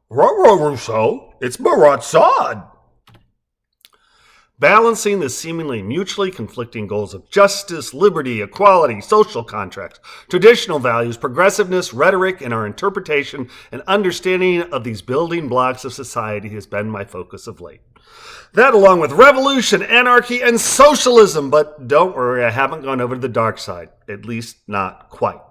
Ruh-Roh, Rousseau. It's Marat Sade. Balancing the seemingly mutually conflicting goals of justice, liberty, equality, social contracts, traditional values, progressiveness, rhetoric, and our interpretation and understanding of these building blocks of society has been my focus of late. That along with revolution, anarchy, and socialism, but don't worry, I haven't gone over to the dark side, at least not quite.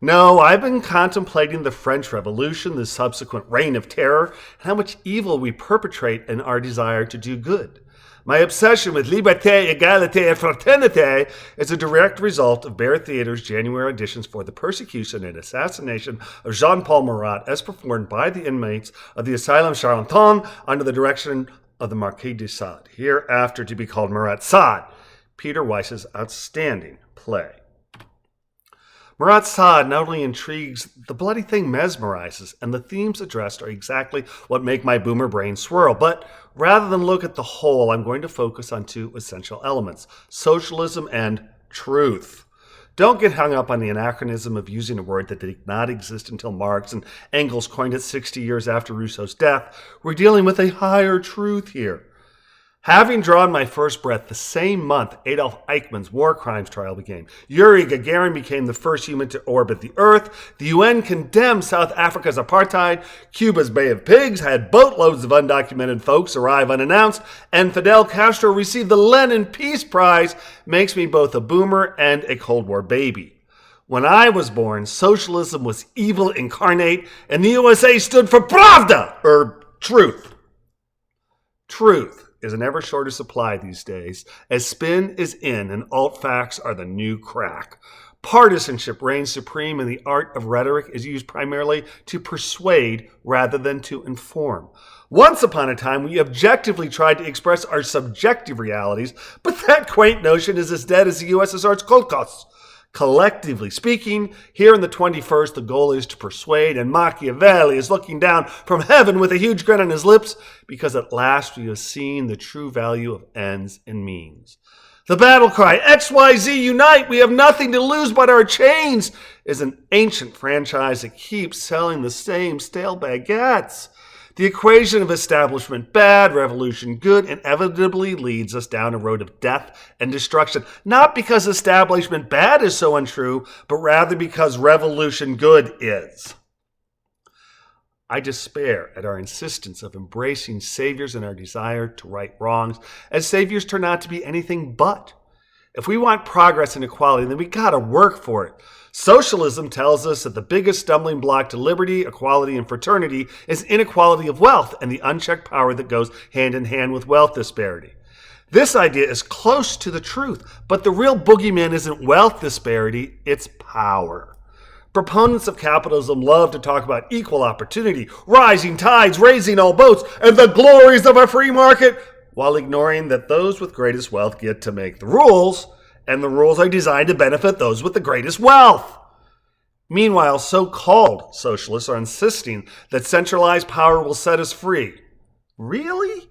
No, I've been contemplating the French Revolution, the subsequent reign of terror, and how much evil we perpetrate in our desire to do good. My obsession with liberté, égalité, and fraternité is a direct result of Bear Theater's January auditions for the persecution and assassination of Jean-Paul Marat as performed by the inmates of the Asylum Charenton under the direction of the Marquis de Sade, hereafter to be called Marat Sade, Peter Weiss's outstanding play. Marat Sade not only intrigues, the bloody thing mesmerizes, and the themes addressed are exactly what make my boomer brain swirl. But rather than look at the whole, I'm going to focus on two essential elements: socialism and truth. Don't get hung up on the anachronism of using a word that did not exist until Marx and Engels coined it 60 years after Rousseau's death. We're dealing with a higher truth here. Having drawn my first breath the same month Adolf Eichmann's war crimes trial began, Yuri Gagarin became the first human to orbit the Earth, the UN condemned South Africa's apartheid, Cuba's Bay of Pigs had boatloads of undocumented folks arrive unannounced, and Fidel Castro received the Lenin Peace Prize, makes me both a boomer and a Cold War baby. When I was born, socialism was evil incarnate, and the USA stood for Pravda, or truth. Truth is an ever shorter supply these days, as spin is in and alt-facts are the new crack. Partisanship reigns supreme, and the art of rhetoric is used primarily to persuade rather than to inform. Once upon a time, we objectively tried to express our subjective realities, but that quaint notion is as dead as the USSR's Kolkhoz. Collectively speaking, here in the 21st, the goal is to persuade, and Machiavelli is looking down from heaven with a huge grin on his lips, because at last we have seen the true value of ends and means. The battle cry, XYZ unite, we have nothing to lose but our chains, is an ancient franchise that keeps selling the same stale baguettes. The equation of establishment bad, revolution good, inevitably leads us down a road of death and destruction, not because establishment bad is so untrue, but rather because revolution good is. I despair at our insistence of embracing saviors and our desire to right wrongs, as saviors turn out to be anything but. If we want progress and equality, then we gotta work for it. Socialism tells us that the biggest stumbling block to liberty, equality, and fraternity is inequality of wealth and the unchecked power that goes hand in hand with wealth disparity. This idea is close to the truth, but the real boogeyman isn't wealth disparity, it's power. Proponents of capitalism love to talk about equal opportunity, rising tides, raising all boats, and the glories of a free market, while ignoring that those with greatest wealth get to make the rules, and the rules are designed to benefit those with the greatest wealth. Meanwhile, so-called socialists are insisting that centralized power will set us free. Really?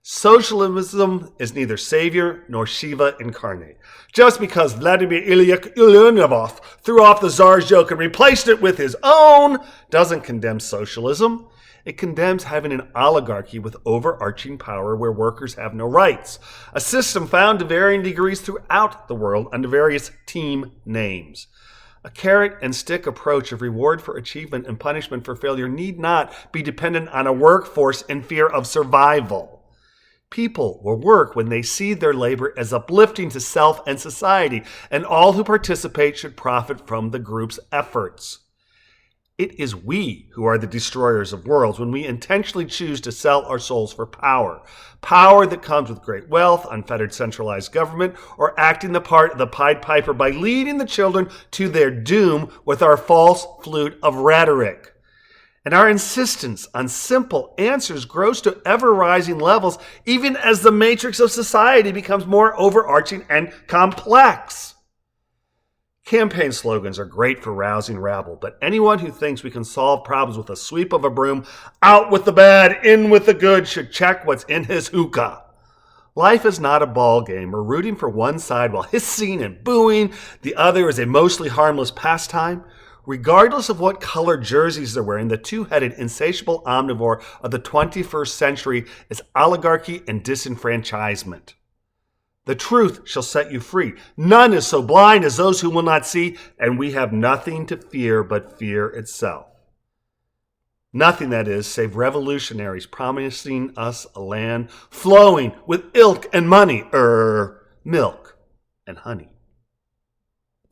Socialism is neither savior nor Shiva incarnate. Just because Vladimir Ilyich Ulyanov threw off the Tsar's yoke and replaced it with his own doesn't condemn socialism. It condemns having an oligarchy with overarching power where workers have no rights, a system found to varying degrees throughout the world under various team names. A carrot and stick approach of reward for achievement and punishment for failure need not be dependent on a workforce in fear of survival. People will work when they see their labor as uplifting to self and society, and all who participate should profit from the group's efforts. It is we who are the destroyers of worlds when we intentionally choose to sell our souls for power. Power that comes with great wealth, unfettered centralized government, or acting the part of the Pied Piper by leading the children to their doom with our false flute of rhetoric. And our insistence on simple answers grows to ever-rising levels even as the matrix of society becomes more overarching and complex. Campaign slogans are great for rousing rabble, but anyone who thinks we can solve problems with a sweep of a broom, out with the bad, in with the good, should check what's in his hookah. Life is not a ball game where rooting for one side while hissing and booing the other is a mostly harmless pastime. regardless of what color jerseys they're wearing, the two-headed, insatiable omnivore of the 21st century is oligarchy and disenfranchisement. The truth shall set you free. None is so blind as those who will not see, and we have nothing to fear but fear itself. Nothing, that is, save revolutionaries promising us a land flowing with ilk and money, milk and honey.